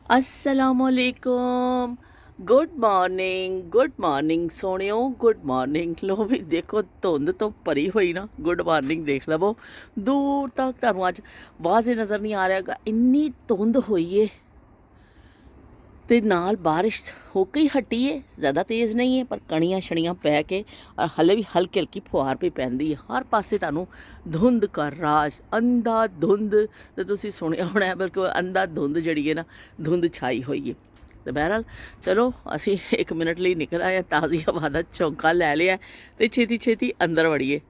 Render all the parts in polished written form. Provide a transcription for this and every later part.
असलामुअलैकुम। Good morning सोनियो, good morning. लो भी देखो धुंध तो भरी हुई ना, गुड मॉर्निंग देख लवो। दूर तक तुहानू अज वाजे नज़र नहीं आ रहा, इन्नी धुंध हुई है ते नाल बारिश हो के ही हटी है। ज़्यादा तेज़ नहीं है पर कणियां छड़ियां पै के और हले भी हल्की हल्की फुहार भी पैंदी है। हर पासे तुहानू धुंध का राज, अंधा धुंध तो तुसीं सुनिया होना है, बल्कि अंधा धुंध जिहड़ी है ना, धुंध छाई हुई है। तो बहरहाल चलो असी 1 मिनट लिए निकल आए, ताज़ी हवा का झोंका लै लिया तो छेती छेती अंदर वड़ीए।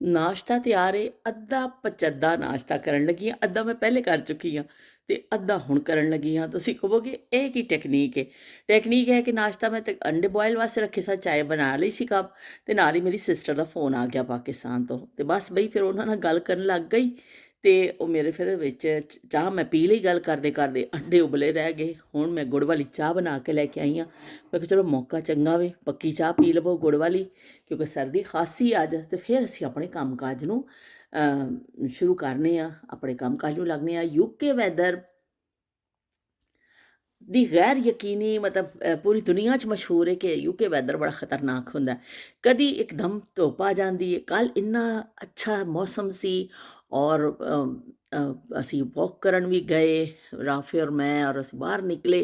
नाश्ता तैयार है, अद्धा पचद्धा नाश्ता करन लगी हाँ। अद्धा मैं पहले कर चुकी हाँ तो अद्धा हुण करन लगी हाँ। तुसीं कहोगे ये की टेक्नीक है? टेक्नीक है कि नाश्ता मैं तो अंडे बॉयल वास्ते रखे सा, चाय बना ली सी कप, ते नाल ही मेरी सिस्टर का फोन आ गया पाकिस्तान तो, ते बस बई फिर उन्हां नाल गल करन लग गई। ते ਉਹ मेरे फिर विच चाह मैं पी ली, गल करदे करदे अंडे उबले रह गए। हुण मैं गुड़ वाली चाह बना के लैके आई हाँ। मैं कहा चलो मौका चंगा वे, पक्की चाह पी लवो गुड़ वाली, क्योंकि सर्दी खासी अज। तो फिर असी अपने काम काज नूं शुरू करने आ, अपने काम काज नूं लगने आ। यूके वैदर दी गैर यकीनी मतलब पूरी दुनिया च मशहूर है कि यूके वैदर बड़ा खतरनाक हुंदा है। कदी एकदम धुप आ जाती है, कल इन्ना अच्छा मौसम सी और असी वॉक करन भी गए, राफे और मैं, और असी बाहर निकले,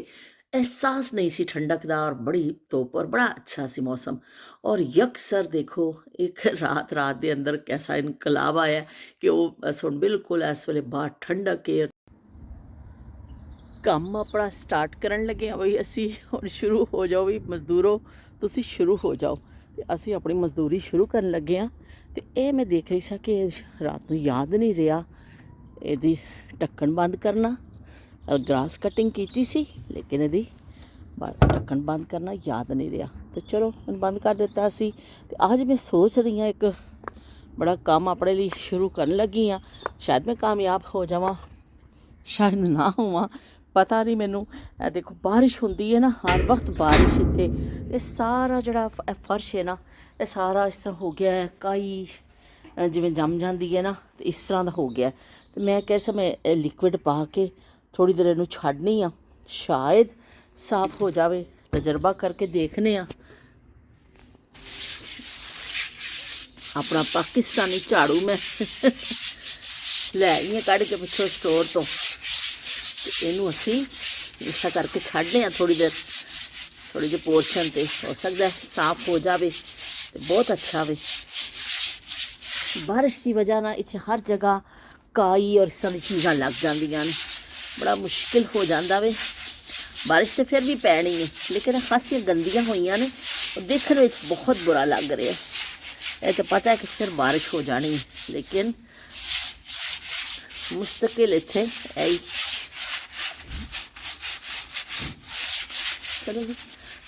एहसास नहीं सी ठंडक दा, और बड़ी धुप और बड़ा अच्छा सी मौसम। और यकसर देखो एक रात रात के अंदर कैसा इनकलाब आया कि वो बस हुण बिल्कुल इस वेले बाहर ठंडक है। ਕੰਮ ਆਪਣਾ ਸਟਾਰਟ ਕਰਨ ਲੱਗੇ ਆ ਬਈ ਅਸੀਂ। ਹੁਣ ਸ਼ੁਰੂ ਹੋ ਜਾਓ ਵੀ ਮਜ਼ਦੂਰੋ, ਤੁਸੀਂ ਸ਼ੁਰੂ ਹੋ ਜਾਓ। ਤੇ ਅਸੀਂ ਆਪਣੀ ਮਜ਼ਦੂਰੀ ਸ਼ੁਰੂ ਕਰਨ ਲੱਗੇ ਆ। ਤੇ ਇਹ ਮੈਂ ਦੇਖ ਰਹੀ ਸਾਂ ਕਿ ਰਾਤ ਨੂੰ ਯਾਦ ਨਹੀਂ ਰਿਹਾ ਇਹਦੀ ਢੱਕਣ ਬੰਦ ਕਰਨਾ। ਗ੍ਰਾਸ ਕਟਿੰਗ ਕੀਤੀ ਸੀ ਲੇਕਿਨ ਇਹਦੀ ਢੱਕਣ ਬੰਦ ਕਰਨਾ ਯਾਦ ਨਹੀਂ ਰਿਹਾ। ਤੇ ਚਲੋ ਹੁਣ ਬੰਦ ਕਰ ਦਿੱਤਾ ਸੀ। ਤੇ ਅੱਜ ਮੈਂ ਸੋਚ ਰਹੀ ਹਾਂ ਇੱਕ ਬੜਾ ਕੰਮ ਆਪਣੇ ਲਈ ਸ਼ੁਰੂ ਕਰਨ ਲੱਗੀ ਆ। ਸ਼ਾਇਦ ਮੈਂ ਕਾਮਯਾਬ ਹੋ ਜਾਵਾਂ, शायद ना होवां, पता नहीं मैनू। देखो बारिश होंदी है ना, हर वक्त बारिश इत्थे, ये सारा जड़ा फर्श है ना, ये सारा इस तरह हो गया है, काई जिवें जम जाती है ना, तो इस तरह का हो गया। तो मैं कह समय लिक्विड पा के थोड़ी देर इनू छड्डनी आ, शायद साफ हो जाए। तजर्बा करके देखने आ। अपना पाकिस्तानी झाड़ू मैं लै आई हाँ कढ़ के पिछों स्टोर तो। इनू असी इसा करके छड्डने आ थोड़ी देर, थोड़ी जी पोर्शन ते हो सकता है साफ हो जाए तो बहुत अच्छा वे। बारिश की वजह ना इत्थे हर जगह काई और इस तरह की चीज़ां लग जांदियां ने, बड़ा मुश्किल हो जाता वे। बारिश तो फिर भी पैनी है लेकिन खासियां गंदियां हुई ने और देखने में बहुत बुरा लग रहा है। यह तो पता है कि फिर बारिश हो जानी है, लेकिन मुस्तकिल इत्थे यही। चलो जी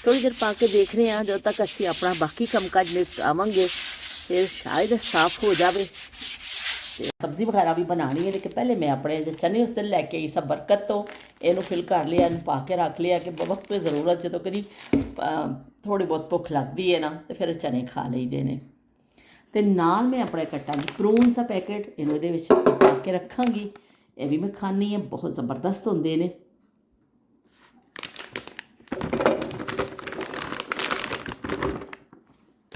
थोड़ी देर पा के देख रहे हैं, जब तक असी अपना बाकी काम काज निपटावांगे फिर शायद साफ हो जाए। सब्जी वगैरह भी बनानी है, लेकिन पहले मैं अपने जो चने उस दिन लैके आई सब बरकत तो इनू फिल कर लिया, पा के रख लिया कि वक्त पे ज़रूरत जो कभी थोड़ी बहुत भुख लगती है ना तो फिर चने खा लईदे ने। तो नाल मैं अपने कट्टांगी प्रूनस का पैकेट, इनू ये पा के रखांगी। ये भी मैं खानी है, बहुत ज़बरदस्त होंदे ने।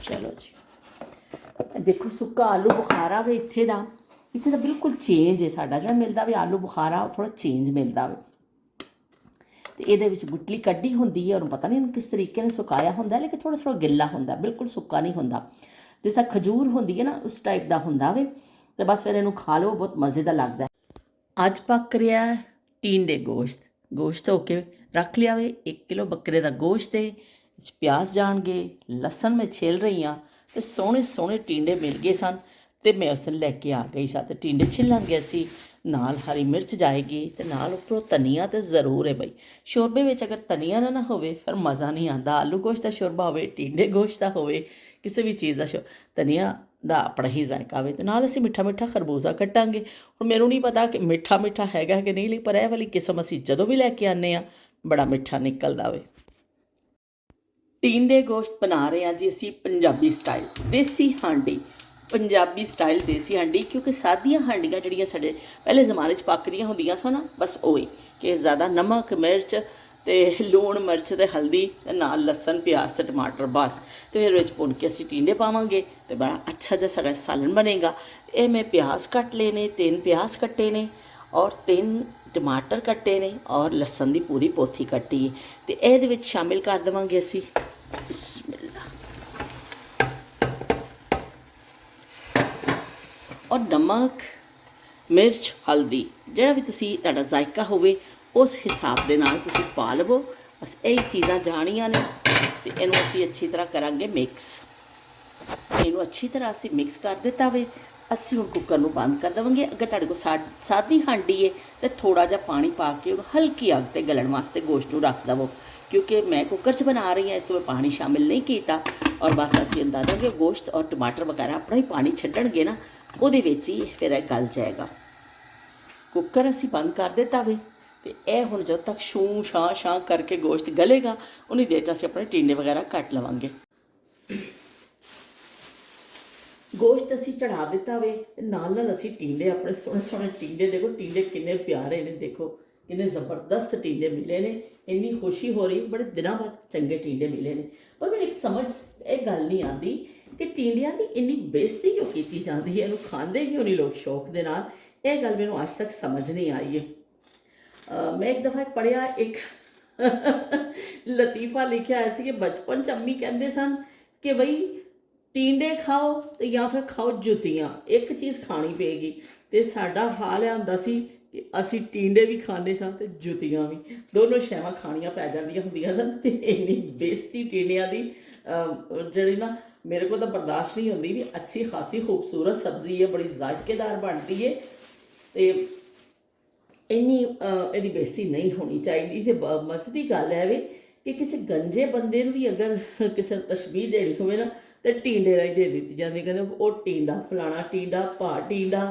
चलो जी देखो सुक्का आलू बुखारा वे इत्थे दा, इत्थे दा बिल्कुल चेंज है। साडा जिहड़ा मिलदा वे आलू बुखारा थोड़ा चेंज मिलदा वे। तो ये गुटली कड्डी होंदी है और पता नहीं किस तरीके ने सुकाया होंदा, लेकिन थोड़ा थोड़ा गिल्ला होंदा, बिल्कुल सुक्का नहीं होंदा। जिस खजूर होंदी है ना उस टाइप का होंदा वे। तो बस फिर इनू खा लो, बहुत मज़े का लगता है। अज पक रहा है टींडे गोश्त। गोश्त धो के रख लिया वे, 1 किलो बकरे का गोश्त है। प्याज जाणगे, लसन मैं छेल रही हाँ, तो सोहने सोहने टींडे मिल गए सन। तो मैं उस दिन लैके आ गई सा, तो टींडे छिलांगे असी, नाल हरी मिर्च जाएगी, तो नाल उपरों धनिया तो ज़रूर है बई। शोरबे में अगर धनिया ना होवे फिर मज़ा नहीं आता। आलू गोश्त का शोरबा होवे, टींडे गोश्त का होवे, किसी भी चीज़ का धनिया का अपना ही जायका होवे। तो नाल असी मिठा मिठा खरबूजा कट्टांगे। हुण मैनूं नहीं पता कि मिठा मिठा हैगा कि नहीं, पर यह वाली किस्म असी जदों भी लैके आने आ बड़ा मिठा निकलदा वे। टींडे गोश्त बना रहे हैं जी असी पंजाबी स्टाइल, देसी हांडी, पंजाबी स्टाइल देसी हांडी। क्योंकि सादियां हांडियां जिहड़ियां साडे पहले जमाने च पकदियां होंदियां सन ना, बस ओए कि ज़्यादा नमक मिर्च ते लूण मिर्च ते हल्दी ते नाल लसन प्याज ते टमाटर बस। तो फिर विच भुन के असीं टींडे पावांगे तो बड़ा अच्छा जिहा साड़ा सालन बनेगा। ये मैं प्याज कट लेने, 3 प्याज कट्टे ने और 3 टमाटर कट्टे ने और लसन की पूरी पोथी कट्टी है। तो ये शामिल कर देवांगे असीं और नमक मिर्च हल्दी जिहड़ा भी तुसीं तुहाडा जायका होवे उस हिसाब दे नाल तुसीं पा लवो। बस यही चीज़ां जाणियां ने ते इहनूं असीं अच्छी तरह करांगे मिक्स। इहनूं अच्छी तरह असीं मिक्स कर दिता वे। असीं हुण कुकर नूं बंद कर देवांगे। अगर तुहाडे कोल सादी हांडी है तो थोड़ा जिहा पानी पा के हल्की अग ते गलण वास्ते गोश्त नूं रख दवो, क्योंकि मैं कुकर च बना रही हाँ, इस तो मैं पानी शामिल नहीं किया। और बस असीं अंदाज़ा कि गोश्त और टमाटर वगैरह अपना ही पानी छड्डणगे ना, ਉਹਦੇ ਵਿੱਚ ही फिर गल जाएगा। कुकर असी बंद कर दिता वे तो यह हुण जब तक छूं छां छां करके गोश्त गलेगा उन्नी देर तक असीं अपने टींडे वगैरह कट लवांगे। गोश्त असी चढ़ा दिता वे, नाल असी टींडे अपने सोहने सोहने टींडे, देखो टींडे किन्ने प्यारे ने, देखो किन्ने ज़बरदस्त टींडे मिले ने। इन्नी खुशी हो रही, बड़े दिनों बाद चंगे टींडे मिले ने। पर मैंने एक समझ ये गल नहीं आती कि टींडियां की इन्नी बेइज्जती क्यों की जाती है, इन्हूं खांदे क्यों नहीं लोग शौक दे नाल। यह गल मैनूं अज तक समझ नहीं आई है। मैं एक दफ़ा पढ़िया एक लतीफ़ा लिखिया आया सी कि बचपन च अम्मी कहंदे सन कि बई टींडे खाओ तो या फिर खाओ जुतियाँ, एक चीज़ खानी पेगी। तो साडा हाल है हुंदा सी कि असी टींडे भी खाने सन ते जुतियाँ भी, दोनों शैवां खानियां पै जांदियां हुंदियां सन। ते इन्नी बेइज्जती टींडियां दी जिहड़ी ना मेरे को तो बर्दाश्त नहीं होती भी। अच्छी खासी खूबसूरत सब्जी है, बड़ी जायकेदार बनती है तो इन्नी इहदी बेइज्जती नहीं होनी चाहिए। इसे मज़े की गल है वे कि किसी गंजे बंदे भी अगर किसी तशबीह देनी होवे ना तो टींडे राही दे दी जाती, कहते वो टींडा फलाना टींडा भा टींडा,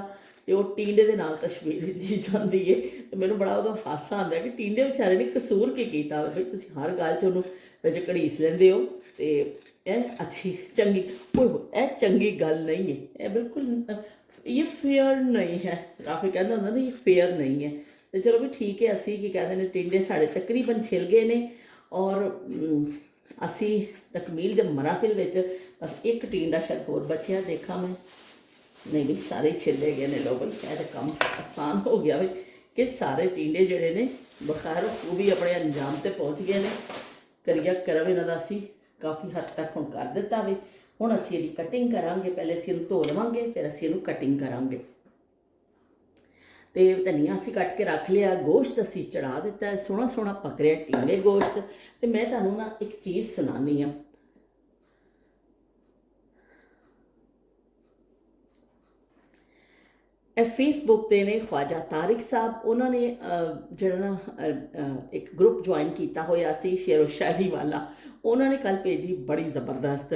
तो वो टींडे के नाल तशबीह दी जाती है। तो मैनूं बड़ा उहदा हासा आंदा कि टींडे बेचारे ने कसूर की कीता बई तुसीं हर गल च उहनूं विच घड़ीस लैंदे हो। तो यह अच्छी चंगी यह चंगी गल नहीं है, यह बिल्कुल ये फेयर नहीं है। राफी कहता होंदा ना ये फेयर नहीं है। तो चलो भी ठीक है, असी की कहते हैं टिंडे साढ़े तकरीबन छिल गए ने और असी तकमील के मराहिल विच बस एक टिंडा शायद होर बचिया देखा मैं, नहीं भी सारे छिले गए ने। लो भाई यह काम आसान हो गया भाई कि सारे टिंडे जोड़े ने बखैर वो भी अपने अंजाम से पहुँच गए ने। करिया करम इन्हां दा असी काफ़ी हद तक हुण कर दिता वे। हुण असी इहदी कटिंग करांगे, पहले असी इहनूं धो लवांगे फिर असी इहनूं कटिंग करांगे। तो धनिया असी कट के रख लिया, गोश्त असी चढ़ा दिता है, सोहना सोहना पक रहा टींडे गोश्त। तो मैं तुहानूं ना एक चीज़ सुनानी हाँ। फेसबुक ते ने ख्वाजा तारिक साहब, उन्होंने जिहड़ा ना एक ग्रुप ज्वाइन किया होया सी शेरो शायरी वाला, उन्होंने कल भेजी बड़ी ज़बरदस्त।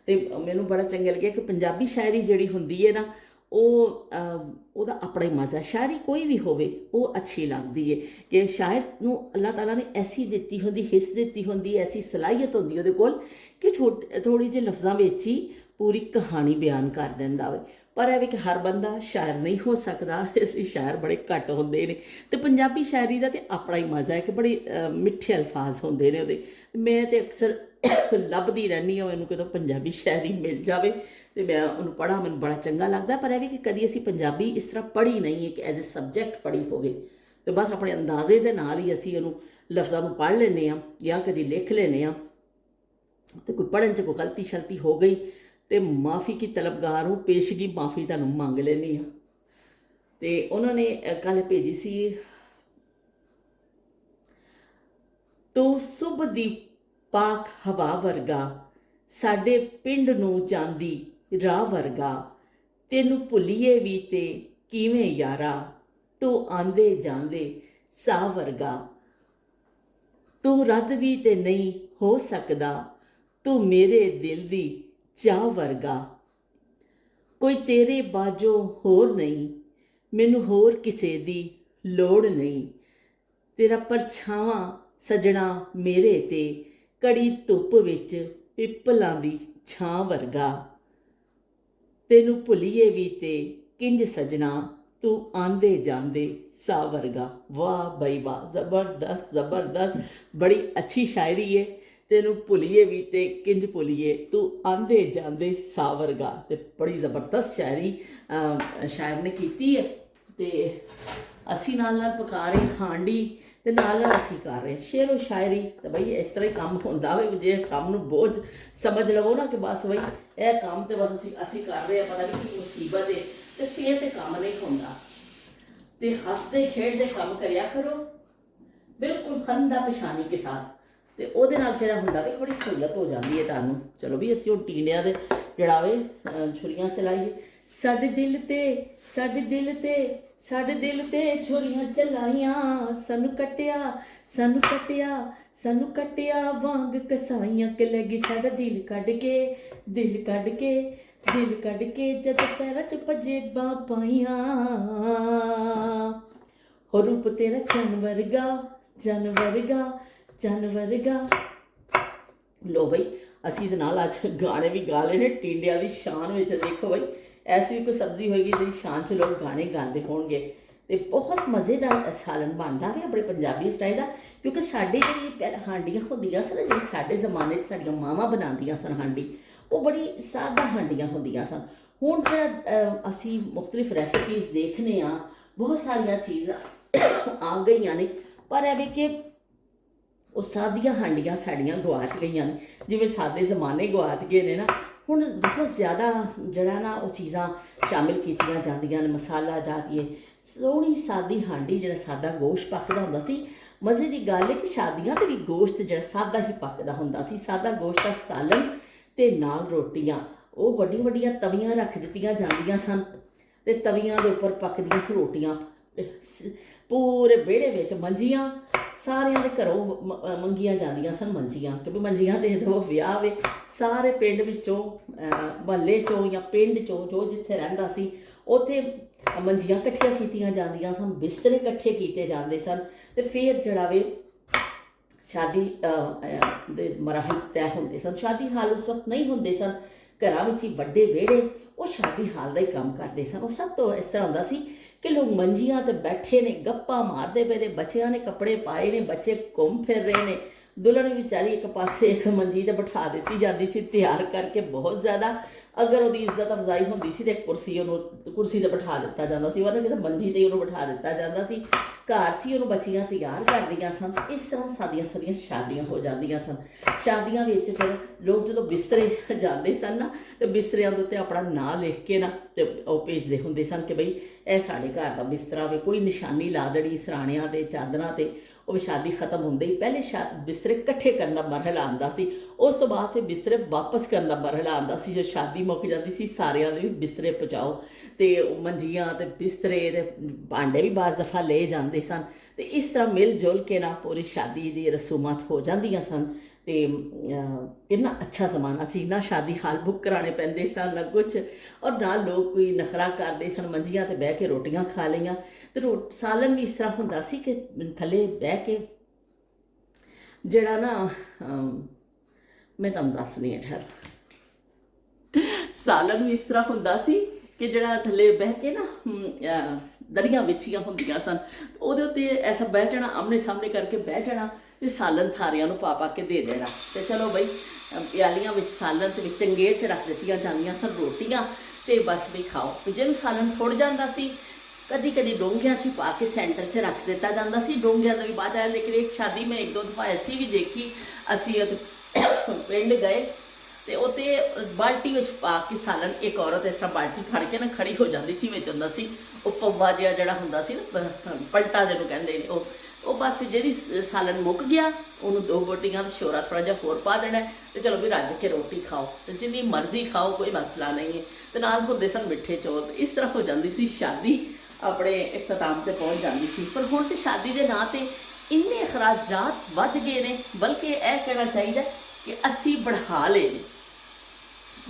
तो मैनूं बड़ा चंगा लग्या कि पंजाबी शायरी जिहड़ी हुंदी है ना ਉਹਦਾ अपना ही मज़ा, शायरी कोई भी होवे वो अच्छी लगती है कि शायर नूं अल्लाह ताला ने ऐसी दिती होंदी, हिस्स दिती होंदी, ऐसी सलाहियत होंदी ਉਹਦੇ कोल कि थोड़ी ਜਿਹੇ लफ्ज़ां ਵਿੱਚ ही पूरी कहानी बयान कर दिंदा वे। पर है कि हर बंदा शायर नहीं हो सकता, इसलिए शायर बड़े घट होंदे ने। तो पंजाबी शायरी का तो अपना ही मज़ा है कि बड़े मिठे अल्फाज होंदे ने ਉਹਦੇ। मैं तो अक्सर लभदी रहनी हाँ मैनूं कदों पंजाबी शायरी मिल जाए तो मैं उन्होंने पढ़ा, मैं बड़ा चंगा लगता। पर यह भी कि कभी असी पंजाबी इस तरह पढ़ी नहीं है कि एज ए सबजैक्ट पढ़ी होवे। तो बस अपने अंदाजे के नाल ही असी उन्होंने लफ्ज़ों को पढ़ लेने या कभी लिख लेने। तो कोई पढ़न च कोई गलती शलती हो गई तो माफ़ी की तलबगार हूँ, पेशगी माफ़ी तुहानूं मंग लेनी हाँ। तो उन्होंने कल भेजी सी, तो सुबह दी पाक हवा वर्गा साडे पिंड नूं जांदी राह वर्गा, तेनू भुलीए भी ते किवें यारा, तू आंदे जांदे साह वर्गा, तू रद्द भी ते नहीं हो सकदा, तू मेरे दिल दी चाह वर्गा, कोई तेरे बाजों होर नहीं, मैनू होर किसे दी लोड़ नहीं, तेरा परछावां सजना मेरे ते कड़ी धुप विच पिपलां दी छां वर्गा, तेनू भुलीए भी ते किंज सजना, तू आंदे जांदे सा वर्गा। वाह बई वाह, जबरदस्त जबरदस्त, बड़ी अच्छी शायरी है। तेनू भुलीए भी ते किंज भुलीए, तू आंदे जांदे सा वर्गा। ते बड़ी ज़बरदस्त शायरी शायर ने की है। ते असी नाल पका रहे हांडी ते नाल असी कर रहे शेरो शायरी। तो बई इस तरह ही काम होंदा वे, जे काम नू बोझ समझ लवो ना कि बस बई यह काम तो बस असी कर रहे हैं, पता नहीं कि मुसीबत है, तो फिर तो काम नहीं होंदा। ते हसते खेडते काम करिया करो, बिल्कुल खंदा पेशानी के साथ। तो ਉਹਦੇ ਨਾਲ ਫਿਰ ਹੁੰਦਾ ਵੀ थोड़ी सहूलत हो जाती है ਤੁਹਾਨੂੰ। चलो भी ਅਸੀਂ ਹੁਣ ਟੀਂਡਿਆਂ ਦੇ ਜਿਹੜਾ ਵੇ ਛੁਰੀਆਂ ਚਲਾਈਏ। ਸਾਡੇ ਦਿਲ ਤੇ ਸਾਡੇ ਦਿਲ ਤੇ ਸਾਡੇ ਦਿਲ ਤੇ ਛੁਰੀਆਂ ਚਲਾਈਆਂ, ਸਾਨੂੰ ਕੱਟਿਆ ਸਾਨੂੰ ਕੱਟਿਆ ਸਾਨੂੰ ਕੱਟਿਆ ਵਾਂਗ ਕਸਾਈਆਂ, ਕਿ ਲੱਗੀ ਸਾਡਾ ਦਿਲ ਕੱਢ ਕੇ ਦਿਲ ਕੱਢ ਕੇ ਦਿਲ ਕੱਢ ਕੇ, ਜਦ ਪੈਰਾਂ 'ਚ ਪੰਜੇਬਾਂ ਪਾਈਆਂ। हो रूप तेरा चन वर्गा जन वर्गा जन वर्गा। लो बई असी इस नाल अज गाने भी गा लेने टिंडिया की शान में। देखो बई ऐसी भी कोई सब्जी होएगी जिहदी शान च लोग गाने गाते होणगे। तो बहुत मज़ेदार सालन बनता भी अपने पंजाबी स्टाइल का, क्योंकि साढ़े जी हांडियां होंदियां सन, जी साढ़े जमाने साड़ियां मावां बनांदियां सन हांडी, वो बड़ी सादा हांडियां होंदियां सन। हुण जिहड़ा असी मुख्तलिफ रैसिपीज़ देखने बहुत सारिया चीज़ां आ गई ने, पर है कि वो सादियाँ हांडियां साड़ियाँ गवाच गई ने, जिवें सादे जमाने गवाच गए ने ना। हुण बहुत ज़्यादा जड़ा ना वो चीज़ां शामिल कीतियां जांदियां ने, मसाला जातीए सोहनी सादी हांडी, जिहड़ा सादा गोश्त पकदा हुंदा सी। मज़े की गल है कि शादियां ते भी गोश्त जिहड़ा सादा ही पकदा हुंदा सी, सादा गोश्त दा सालन ते नाल रोटियां। वो वड्डियां वड्डियां तवियां रख दित्तियां जांदियां सन, ते तवियां दे उपर पकदियां सी रोटियां। पूरे बेड़े विच मंजियां, सारियां दे घरों मंगियां जांदियां सन मंजियां, क्योंकि मंजियां दे दो विआह वे सारे पिंड विचों महल्ले चों या पिंड चों जो जिथे रहिंदा सी उत्थे मंजियां कट्ठियां कीतियां जांदियां सन, बिस्तरे कट्ठे कीते जांदे सन। ते फिर जिहड़ा वे शादी दे मराहल तय होंदे सन। शादी हाल उस वक्त नहीं होंदे सन, घरां विच ही वड्डे विहड़े वो शादी हाल दा ही काम करदे सन। वो सब तो इस तरह हुंदा सी कि लोग मंजियां ते बैठे ने, गप्पा मारते पे ने, बच्चियां ने कपड़े पाए ने, बच्चे घूम फिर रहे ने, दुल्हन भी बेचारी एक पासे एक मंजी ते बिठा दी जाती सी तैयार करके। बहुत ज़्यादा अगर वो इज्जत अफजाई होंदी सी ते कुर्सी ते बिठा दिता जाता सी, वरना किते मंजी ते उन्होंने बिठा दिता जाता सी। घर च ही उन्होंने बच्चियां तैयार कर दियां सन। इस तरह सादियां सादियां शादियां हो जांदियां सन। शादियां विच फिर लोग जो बिस्तरे जाते सन ना, तो बिस्तरियां दे उत्ते अपना नां लिख के ना ते ओह भेजदे हुंदे सन कि बई यह साढ़े घर का बिस्तरा वे। कोई निशानी ला देनी सराणियां ते चादरां ते। वो शादी खत्म होंदे ही पहले बिस्तरे कट्ठे करने का मरहला आंदा सी, उस तो बाद फिर बिस्तरे वापस करने का मरहला आंदा सी। जो शादी मुक जाती सी सारियां दे बिस्तरे पहुँचाओ, तो मंजियां ते बिस्तरे ते भांडे भी बाज़ दफ़ा ले जाते सन। तो इस तरह मिल जुल के ना पूरी शादी दी रसूमात हो जांदियां सन। तो कितना अच्छा जमाना सी, ना शादी हाल बुक कराने पैंदे सन ना कुछ, और ना लोग कोई नखरा करते सन। मंजियां ते बह के रोटियां खा लियां। तो सालन भी इस तरह हुंदा सी कि थले बह के जिहड़ा ना मैं तुहानूं दसनी है ठहर। सालन भी इस तरह हुंदा सी कि जिहड़ा थले बह के ना दरियां विछियां हुंदियां सन, ਉਹਦੇ ਉੱਤੇ ऐसा बह जाना, आमने सामने करके बह जाना, ते सालन सारियां नूं पा के दे देना। ते चलो बई प्यालियां विच सालन ते चंगेर च रख दित्तियां जांदियां सन रोटियां, ते बस भी खाओ। ते जिहनूं सालन थुड़ जांदा सी, कदी कदी डोंगियां च पा के सेंटर च रख दिता जाता सी। डोंगियां का भी बाद आया, लेकिन एक शादी में एक दो दफा ऐसी भी देखी, असी पिंड गए तो उत्ते बाल्टी में पा के सालन एक औरत इस तरह बाल्टी फड़ के ना खड़ी हो जाती सी। विच हुंदा सी वो पौवा जिहा जिहड़ा हुंदा सी ना, पलटा जिहनूं कहंदे ने, वो बस जिहड़ी सालन मुक गया उन्होंने दो बोटियां शोरा थोड़ा जिहा होर पा देना, तो चलो भी रज के रोटी खाओ, तो जिन्नी मर्जी खाओ, कोई मसला नहीं है। तो नाल हुंदे सन मिठे चौल। इस तरह हो जाती सी शादी, अपने इख्तिताम से पहुँच जाती थी। पर हुण तो शादी के नाँ से इन्ने अखराजात वध गए ने, बल्कि यह कहना चाहिए कि असी बढ़ा ले ने,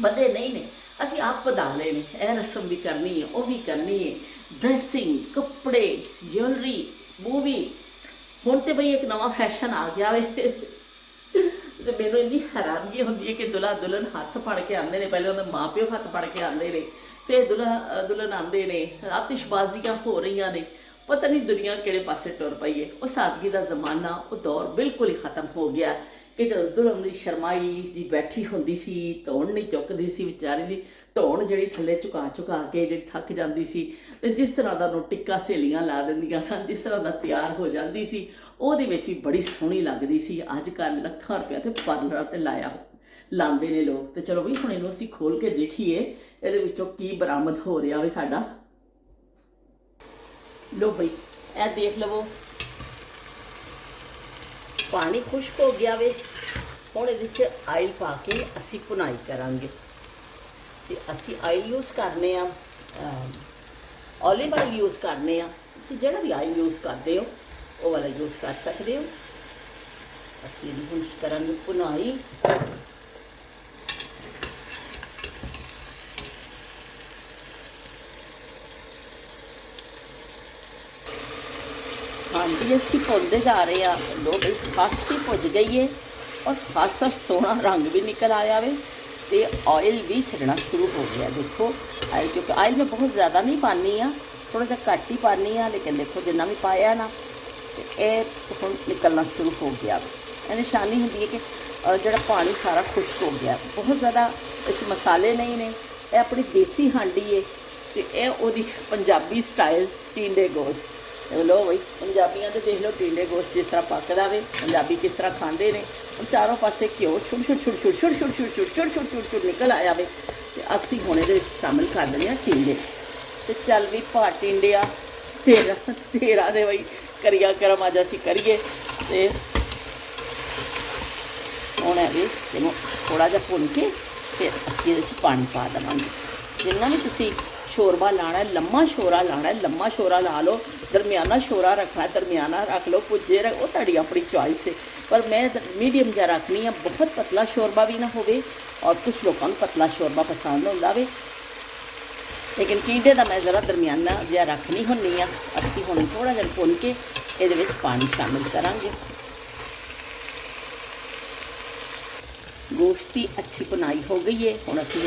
बदे नहीं ने, असी आप वधा ले ने। यह रस्म भी करनी है, वह भी करनी है, ड्रैसिंग, कपड़े, ज्वेलरी, मूवी। हुण तो बई एक नवा फैशन आ गया वे। तो मैनू इन्नी हैरानगी होंदी है कि दुल्हा दुल्हन हथ फड़ के आते हैं, पहले उन्हें माँ प्यो हथ फड़ के आते हैं, फिर दुल्हन आते ने, आतिशबाजियां हो रही ने, पता नहीं दुनिया किहड़े पासे टुर पई है। वो सादगी का जमाना, वो दौर बिल्कुल ही खत्म हो गया कि जो दुल्हन दी शर्माई जी बैठी होंदी सी, धौण नहीं चुकदी सी विचारी दी, धौण जिहड़ी थल्ले झुका झुका के जिहड़ी थक जाती सी, ते जिस तरह दा नूं टिक्का सहेलियां ला दिंदियां सन, जिस तरह दा तैयार हो जाती सी, ਉਹਦੇ ਵਿੱਚ भी बड़ी सोहनी लगती सी। अजकल ਲੱਖਾਂ रुपया तो पार्लर ते लाया लाते ने लोग। तो चलो बई हुण इहनूं असीं खोल के देखीए ਇਹਦੇ ਵਿੱਚੋਂ की बरामद हो रहा वे साडा। लो बई ए देख लवो पानी खुश्क हो गया वे। हुण इहदे च आयल पा के असीं भुनाई करांगे। ते असीं आयल यूज़ करने आ, ऑलिव ऑयल यूज़ करने आ। तुसीं जिहड़ा भी आयल यूज़ करदे हो वो वाला यूज़ कर सकते हो। असीं हुण करांगे भुनाई। हाँ जी असी भुनते जा रहे हैं। लो भाई खासी भुज गई है और खासा सोहना रंग भी निकल आया वे, तो ऑयल भी छड़ना शुरू हो गया। देखो ऑयल, क्योंकि ऑयल मैं बहुत ज़्यादा नहीं पानी हाँ, थोड़ा जा घट ही पानी हाँ, लेकिन देखो जिन्ना भी पाया ना तो यह हुण निकलना शुरू हो गया। यह निशानी होंगी है कि जोड़ा पानी सारा खुश्क हो गया। बहुत ज़्यादा इस मसाले नहीं ने, यह अपनी देसी हांडी है। तो यह वो पंजाबी स्टाइल टींडे गोश्त। लो बई पंजाबियों तो देख लो टींडे गोश्त जिस तरह पकदा वे, पंजाबी किस तरह खाते हैं। और चारों पासे घ्यो छुट छुट छुट छुट छुट छुट छुट छुट छुट छुट छुट छुट निकल आया वे। तो असी हुण इहदे विच शामिल कर देने आ टींडे। तो चल भी भा टींडिया तेरा तेरा दे बई करिया करम अज असी करिए। तो हुण भी इहनूं थोड़ा जिहा भुन के फिर असीं इहदे च पानी पा देवांगे। जिन्ना भी तुसीं शोरबा लाना है, लम्मा शोरा लाना है, लम्मा शोरा ला लो, दरमियाना शोरा रखना है दरमियाना रख लो, पुज्जे रख, वो तुहाडी अपनी चॉइस है। पर मैं मीडियम जा रखनी है, बहुत पतला शोरबा भी ना होवे और कुछ लोगों को पतला शोरबा पसंद होंदा वे, लेकिन टींडे का मैं ज़रा दरमियाना जिहा रखनी होनी आ। असीं हुण थोड़ा जिहा भुन के इहदे विच पानी शामिल करांगे। गोश्त की अच्छी भुनाई हो गई है। हुण असीं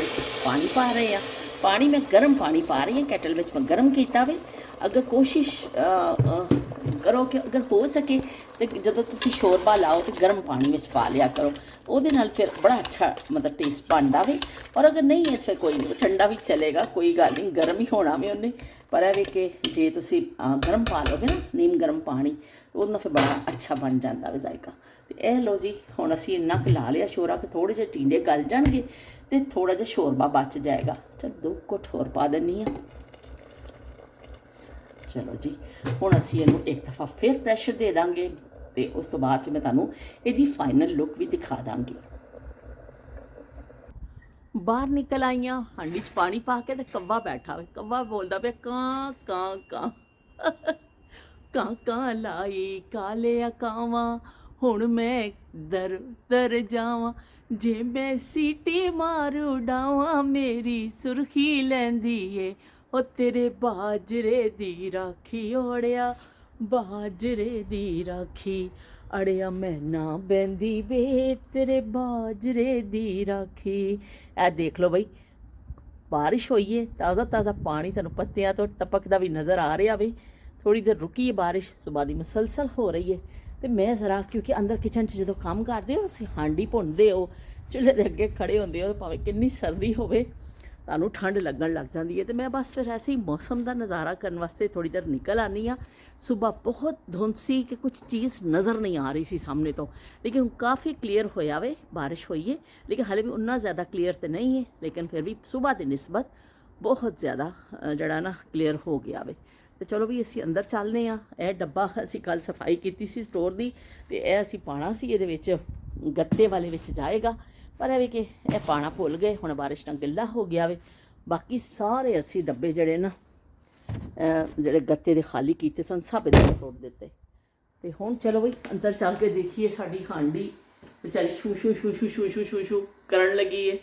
पानी पा रहे हैं। पानी मैं गर्म पानी पा रही हूँ, कैटल में मैं गर्म किया वे। अगर कोशिश करो कि अगर हो सके तो जो तुम शोरबा लाओ तो गर्म पानी में पा लिया करो, वो फिर बड़ा अच्छा मतलब टेस्ट बनता वे। और अगर नहीं है फिर कोई नहीं, ठंडा भी चलेगा, कोई गल नहीं, गर्म ही होना वे उन्हें। पर है कि जे तुम गर्म पा लोगे ना नीम गर्म पानी, तो फिर बड़ा अच्छा बन जाता वे जायका। तो यह लो जी हुण असीं इन्ना कुछ ला लिया शोरा कि थोड़े जे टींडे गल जाएंगे तो थोड़ा जिहा शोरबा बच जाएगा। चल 2 घुट होर पा देनी हाँ। चलो जी हुण असीं इहनूं एक दफ़ा फिर प्रैशर दे देंगे, तो उस तो बाद फिर मैं तुहानूं इहदी फाइनल लुक भी दिखा दांगी। बाहर निकल आईयां, हांडी च पानी पा के, तो कव्वा बैठा हुआ, कव्वा बोलदा पिया कां कां कां कां कां लाई काले कावां, हुण मैं दर दर जावां, जे मैं सीटी मार उडावां, मेरी सुरखी लैंदी ए ओ तेरे बाजरे दी राखी, ओड़िया बाजरे दी राखी, अड़िया मैं ना बहंदी वे तेरे बाजरे दी राखी। ए देख लो बई बारिश हुई है, ताज़ा ताज़ा पानी तुहानूं पत्तियां तो टपकदा भी नज़र आ रहा वे। थोड़ी देर रुकी है बारिश, सुबह दी मुसलसल हो रही है। तो मैं ज़रा क्योंकि अंदर किचन च जो काम करते हो, हांडी भुनते हो, चूल्हे के अगे खड़े होंदे हो, भावें कितनी सर्दी होवे तुहानूं ठंड लगन लग जाती है। तो मैं बस फिर ऐसे ही मौसम का नज़ारा करने वास्ते थोड़ी देर निकल आनी हाँ। सुबह बहुत धुंध सी कि कुछ चीज़ नज़र नहीं आ रही सी सामने तो, लेकिन काफ़ी क्लीयर होया वे, बारिश हुई है, लेकिन हाले भी उन्ना ज़्यादा क्लीयर तो नहीं है, लेकिन फिर भी सुबह की निस्बत बहुत ज़्यादा जड़ा ना क्लीयर हो गया वे। तो चलो भी असी अंदर चलने हाँ। यह डब्बा असी कल सफाई की सी स्टोर की, तो यह असी पाना सी ये गत्ते वाले विच जाएगा, पर है कि यह पाना भुल गए, हुण बारिश नाल गिल्ला हो गया वे। बाकी सारे असी डब्बे जड़े ना जड़े गत्ते दे खाली कीते सन सब इधर सुट दिते। तो हुण चलो बई अंदर चल के देखिए साडी हांडी बेचारी शू शू शू शू शू शू शू शू करन लगी है।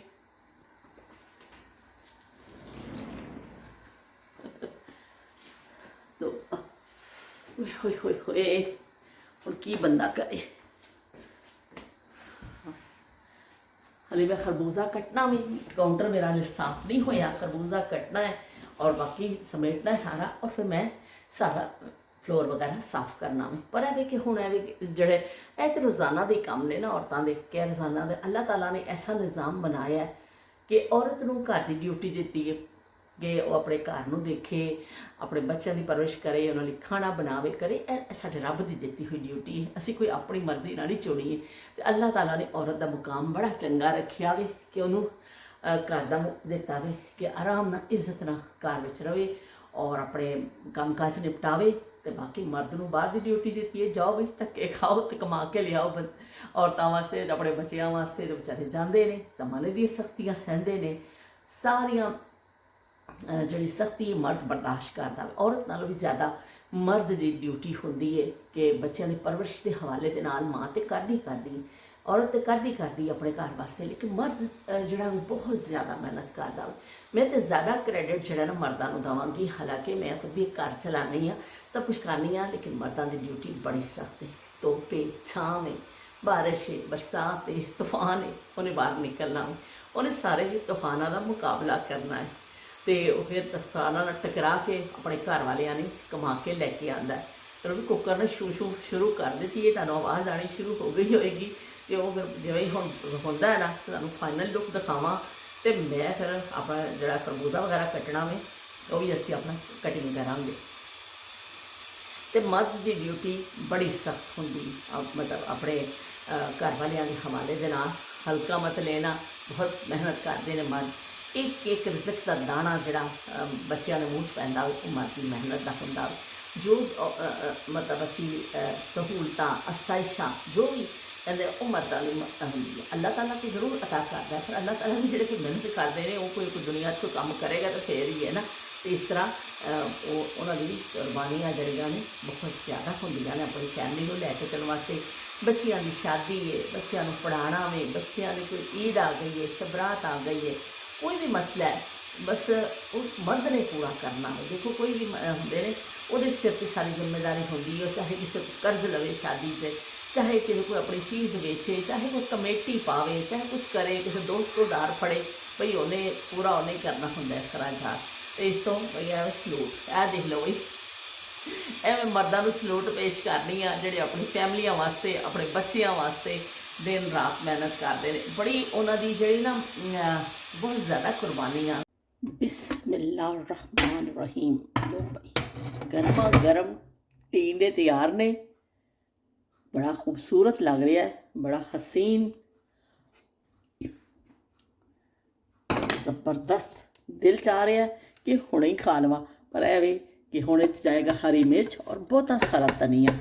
तो होए होए होए हुण की बंदा करे। हले मैं खरबूजा कटना भी, काउंटर मेरा हले साफ नहीं होया, खरबूजा कटना है और बाकी समेटना है सारा, और फिर मैं सारा ਫਲੋਰ ਵਗੈਰਾ ਸਾਫ਼ ਕਰਨਾ ਵੇ। ਪਰ ਇਹ ਵੇ ਕਿ ਹੁਣ ਇਹ ਵੇ ਕਿ ਜਿਹੜੇ ਇਹ ਤਾਂ ਰੋਜ਼ਾਨਾ ਦੇ ਕੰਮ ਨੇ ਨਾ ਔਰਤਾਂ ਦੇ, ਕਿ ਰੋਜ਼ਾਨਾ ਦੇ ਅੱਲਾਹ ਤਾਲਾ ਨੇ ਐਸਾ ਨਿਜ਼ਾਮ ਬਣਾਇਆ ਕਿ ਔਰਤ ਨੂੰ ਘਰ ਦੀ ਡਿਊਟੀ ਦਿੱਤੀ ਹੈ ਕਿ ਉਹ ਆਪਣੇ ਘਰ ਨੂੰ ਦੇਖੇ, ਆਪਣੇ ਬੱਚਿਆਂ ਦੀ ਪਰਵਰਿਸ਼ ਕਰੇ, ਉਹਨਾਂ ਲਈ ਖਾਣਾ ਬਣਾਵੇ ਕਰੇ। ਇਹ ਸਾਡੇ ਰੱਬ ਦੀ ਦਿੱਤੀ ਹੋਈ ਡਿਊਟੀ ਹੈ, ਅਸੀਂ ਕੋਈ ਆਪਣੀ ਮਰਜ਼ੀ ਨਾਲ ਨਹੀਂ ਚੁਣੀ ਹੈ। ਅਤੇ ਅੱਲਾਹ ਤਾਲਾ ਨੇ ਔਰਤ ਦਾ ਮੁਕਾਮ ਬੜਾ ਚੰਗਾ ਰੱਖਿਆ ਵੇ ਕਿ ਉਹਨੂੰ ਘਰ ਦਾ ਦਿੱਤਾ ਵੇ ਕਿ ਆਰਾਮ ਨਾਲ ਇੱਜ਼ਤ ਨਾਲ ਘਰ ਵਿੱਚ ਰਵੇ ਔਰ ਆਪਣੇ ਕੰਮ ਕਾਜ ਨਿਪਟਾਵੇ। ਅਤੇ ਬਾਕੀ ਮਰਦ ਨੂੰ ਬਾਹਰ ਦੀ ਡਿਊਟੀ ਦਿੱਤੀ ਹੈ, ਜਾਓ ਵੀ ਧੱਕੇ ਖਾਓ ਅਤੇ ਕਮਾ ਕੇ ਲਿਆਓ। ਔਰਤਾਂ ਵਾਸਤੇ, ਆਪਣੇ ਬੱਚਿਆਂ ਵਾਸਤੇ ਤਾਂ ਵਿਚਾਰੇ ਜਾਂਦੇ ਨੇ, ਜ਼ਮਾਨੇ ਦੀਆਂ ਸਖਤੀਆਂ ਸਹਿੰਦੇ ਨੇ, ਸਾਰੀਆਂ ਜਿਹੜੀ ਸਖਤੀ ਮਰਦ ਬਰਦਾਸ਼ਤ ਕਰਦਾ। ਔਰਤ ਨਾਲੋਂ ਵੀ ਜ਼ਿਆਦਾ ਮਰਦ ਦੀ ਡਿਊਟੀ ਹੁੰਦੀ ਹੈ ਕਿ ਬੱਚਿਆਂ ਦੀ ਪਰਵਰਿਸ਼ ਦੇ ਹਵਾਲੇ ਦੇ ਨਾਲ ਮਾਂ ਤਾਂ ਕਰਦੀ ਔਰਤ ਤਾਂ ਕਰਦੀ ਆਪਣੇ ਘਰ ਵਾਸਤੇ, ਲੇਕਿਨ ਮਰਦ ਜਿਹੜਾ ਬਹੁਤ ਜ਼ਿਆਦਾ ਮਿਹਨਤ ਕਰਦਾ। ਮੈਂ ਤਾਂ ਜ਼ਿਆਦਾ ਕ੍ਰੈਡਿਟ ਜਿਹੜਾ ਨਾ ਮਰਦਾਂ ਨੂੰ ਦੇਵਾਂਗੀ, ਹਾਲਾਂਕਿ ਮੈਂ ਖੁਦ ਵੀ ਘਰ ਚਲਾਉਂਦੀ ਹਾਂ, ਸਭ ਕੁਛ ਕਰਨੀ ਹਾਂ, ਲੇਕਿਨ ਮਰਦਾਂ ਦੀ ਡਿਊਟੀ ਬੜੀ ਸਖਤ ਹੈ। ਧੁੱਪ ਹੈ, ਛਾਂ ਹੈ, ਬਾਰਿਸ਼ ਹੈ, ਬਰਸਾਤ ਹੈ, ਤੂਫਾਨ ਹੈ, ਉਹਨੇ ਬਾਹਰ ਨਿਕਲਣਾ ਹੈ, ਉਹਨੇ ਸਾਰੇ ਹੀ ਤੂਫਾਨਾਂ ਦਾ ਮੁਕਾਬਲਾ ਕਰਨਾ ਹੈ। ਅਤੇ ਉਹ ਫਿਰ ਤੂਫਾਨਾਂ ਨਾਲ ਟਕਰਾ ਕੇ ਆਪਣੇ ਘਰ ਵਾਲਿਆਂ ਨੇ ਕਮਾ ਕੇ ਲੈ ਕੇ ਆਉਂਦਾ। ਫਿਰ ਉਹਨੂੰ ਕੁੱਕਰ ਨੇ ਸ਼ੁਰੂ ਕਰ ਦਿੱਤੀ ਹੈ, ਤੁਹਾਨੂੰ ਆਵਾਜ਼ ਆਉਣੀ ਸ਼ੁਰੂ ਹੋ ਗਈ ਹੋਏਗੀ। ਅਤੇ ਉਹ ਫਿਰ ਜਿਵੇਂ ਹੁਣ ਹੁੰਦਾ ਹੈ ਨਾ, ਤੁਹਾਨੂੰ ਫਾਈਨਲ ਲੁੱਕ ਦਿਖਾਵਾਂ। ਅਤੇ ਮੈਂ ਫਿਰ ਆਪਣਾ ਜਿਹੜਾ ਖਰਬੂਜ਼ਾ ਵਗੈਰਾ ਕੱਟਣਾ ਵੇ ਉਹ ਵੀ ਅਸੀਂ ਆਪਣਾ ਕਟਿੰਗ ਕਰਾਂਗੇ। ਅਤੇ ਮਰਦ ਦੀ ਡਿਊਟੀ ਬੜੀ ਸਖਤ ਹੁੰਦੀ, ਮਤਲਬ ਆਪਣੇ ਘਰ ਵਾਲਿਆਂ ਦੇ ਹਵਾਲੇ ਦੇ ਨਾਲ ਹਲਕਾ ਮਤ ਲੈਣਾ, ਬਹੁਤ ਮਿਹਨਤ ਕਰਦੇ ਨੇ ਮਰਦ। ਇੱਕ ਰਿਜ਼ਕ ਦਾ ਦਾਣਾ ਜਿਹੜਾ ਬੱਚਿਆਂ ਦੇ ਮੂੰਹ 'ਚ ਪੈਂਦਾ ਉਹ ਮਰਦ ਦੀ ਮਿਹਨਤ ਦਾ ਹੁੰਦਾ। ਜੋ ਮਤਲਬ ਅਸੀਂ ਸਹੂਲਤਾਂ, ਅਸਾਇਸ਼ਾਂ ਜੋ ਵੀ ਕਹਿੰਦੇ ਉਹ ਮਰਦਾਂ ਨੂੰ ਹੁੰਦੀ ਹੈ। ਅੱਲਾਹ ਤਾਲਾ ਤਾਂ ਜ਼ਰੂਰ ਅਤਾ ਕਰਦਾ, ਪਰ ਅੱਲਾਹ ਤਾਲਾ ਵੀ ਜਿਹੜੇ ਕਿ ਮਿਹਨਤ ਕਰਦੇ ਨੇ ਉਹ ਕੋਈ ਦੁਨੀਆ 'ਚ ਕੋਈ ਕੰਮ ਕਰੇਗਾ ਤਾਂ ਫੇਰ ਹੀ ਹੈ ਨਾ। ਅਤੇ ਇਸ ਤਰ੍ਹਾਂ ਉਹਨਾਂ ਦੀ ਕੁਰਬਾਨੀਆਂ ਜਿਹੜੀਆਂ ਨੇ ਬਹੁਤ ਜ਼ਿਆਦਾ ਹੁੰਦੀਆਂ ਨੇ ਆਪਣੀ ਫੈਮਿਲੀ ਨੂੰ ਲੈ ਕੇ ਚੱਲਣ ਵਾਸਤੇ। ਬੱਚਿਆਂ ਦੀ ਸ਼ਾਦੀ ਹੈ, ਬੱਚਿਆਂ ਨੂੰ ਪੜ੍ਹਾਉਣਾ ਵੇ, ਬੱਚਿਆਂ ਦੀ ਕੋਈ ਈਦ ਆ ਗਈ ਹੈ, ਸ਼ਬਰਾਤ ਆ ਗਈ ਹੈ, ਕੋਈ ਵੀ ਮਸਲਾ ਹੈ, ਬਸ ਉਸ ਮਰਦ ਨੇ ਪੂਰਾ ਕਰਨਾ ਹੈ। ਦੇਖੋ ਕੋਈ ਵੀ ਹੁੰਦੇ ਨੇ ਉਹਦੇ ਸਿਰ 'ਤੇ ਸਾਰੀ ਜ਼ਿੰਮੇਵਾਰੀ ਹੁੰਦੀ ਹੈ। ਚਾਹੇ ਕਿਸੇ ਤੋਂ ਕਰਜ਼ ਲਵੇ ਸ਼ਾਦੀ 'ਤੇ, ਚਾਹੇ ਕਿਸੇ ਕੋਈ ਆਪਣੀ ਚੀਜ਼ ਵੇਚੇ, ਚਾਹੇ ਕੋਈ ਕਮੇਟੀ ਪਾਵੇ, ਚਾਹੇ ਕੁਛ ਕਰੇ, ਕਿਸੇ ਦੋਸਤ ਤੋਂ ਉਧਾਰ ਫੜੇ, ਭਈ ਉਹਨੇ ਪੂਰਾ ਉਹਨੇ ਕਰਨਾ ਹੁੰਦਾ ਇਸ ਤਰ੍ਹਾਂ ਜਾ। ਅਤੇ ਇਸ ਤੋਂ ਭਈ ਐਵੇਂ ਸਲੂਟ ਇਹ ਦੇਖ ਲਓ ਬਈ, ਐਵੇਂ ਮਰਦਾਂ ਨੂੰ ਸਲੂਟ ਪੇਸ਼ ਕਰਨੀ ਆ ਜਿਹੜੇ ਆਪਣੀ ਫੈਮਲੀਆਂ ਵਾਸਤੇ, ਆਪਣੇ ਬੱਚਿਆਂ ਵਾਸਤੇ ਦਿਨ ਰਾਤ ਮਿਹਨਤ ਕਰਦੇ ਨੇ। ਬੜੀ ਉਹਨਾਂ ਦੀ ਜਿਹੜੀ ਨਾ ਬਹੁਤ ਜ਼ਿਆਦਾ ਕੁਰਬਾਨੀਆਂ। ਬਿਸਮਿल्लाह रहमान रहीम। लो भाई गर्मा गर्म ਟੀਂਡੇ ਤਿਆਰ ਨੇ, ਬੜਾ ਖੂਬਸੂਰਤ ਲੱਗ ਰਿਹਾ ਹੈ, ਬੜਾ ਹਸੀਨ, ਜ਼ਬਰਦਸਤ। ਦਿਲ ਚਾਹ ਰਿਹਾ ਕਿ ਹੁਣੇ ਹੀ ਖਾ ਲਵਾਂ, ਪਰ ਇਹ ਵੇ ਕਿ ਹੁਣ ਇਹ 'ਚ ਜਾਏਗਾ ਹਰੀ ਮਿਰਚ ਔਰ ਬਹੁਤਾ ਸਾਰਾ ਧਨੀਆ।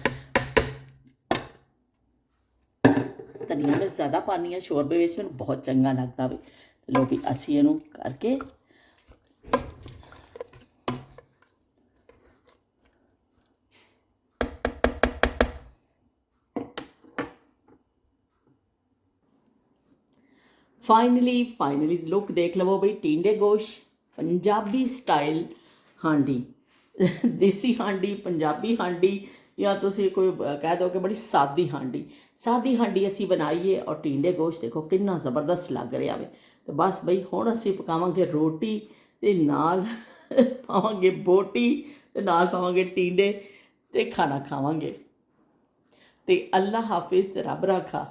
ਧਨੀਆ ਮੈਂ ਜ਼ਿਆਦਾ ਪਾਉਂਦੀ ਹਾਂ ਸ਼ੋਰਬੇ ਵਿੱਚ, ਮੈਨੂੰ ਬਹੁਤ ਚੰਗਾ ਲੱਗਦਾ ਵੇ। ਲੋ ਵੀ ਅਸੀਂ ਇਹਨੂੰ ਕਰਕੇ ਫਾਈਨਲੀ ਲੁੱਕ ਦੇਖ ਲਵੋ ਬਈ। ਟੀਂਡੇ ਗੋਸ਼ਤ ਪੰਜਾਬੀ ਸਟਾਈਲ ਹਾਂਡੀ, ਦੇਸੀ ਹਾਂਡੀ, ਪੰਜਾਬੀ ਹਾਂਡੀ, ਜਾਂ ਤੁਸੀਂ ਕੋਈ ਕਹਿ ਦਿਓ ਕਿ ਬੜੀ ਸਾਦੀ ਹਾਂਡੀ ਅਸੀਂ ਬਣਾਈਏ। ਔਰ ਟੀਂਡੇ ਗੋਸ਼ਤ ਦੇਖੋ ਕਿੰਨਾ ਜ਼ਬਰਦਸਤ ਲੱਗ ਰਿਹਾ ਵੇ। ਅਤੇ ਬਸ ਬਈ ਹੁਣ ਅਸੀਂ ਪਕਾਵਾਂਗੇ ਰੋਟੀ, ਅਤੇ ਨਾਲ ਪਾਵਾਂਗੇ ਬੋਟੀ, ਅਤੇ ਨਾਲ ਪਾਵਾਂਗੇ ਟੀਂਡੇ, ਅਤੇ ਖਾਣਾ ਖਾਵਾਂਗੇ। ਅਤੇ ਅੱਲਾ ਹਾਫਿਜ਼, ਅਤੇ ਰੱਬ ਰਾਖਾ।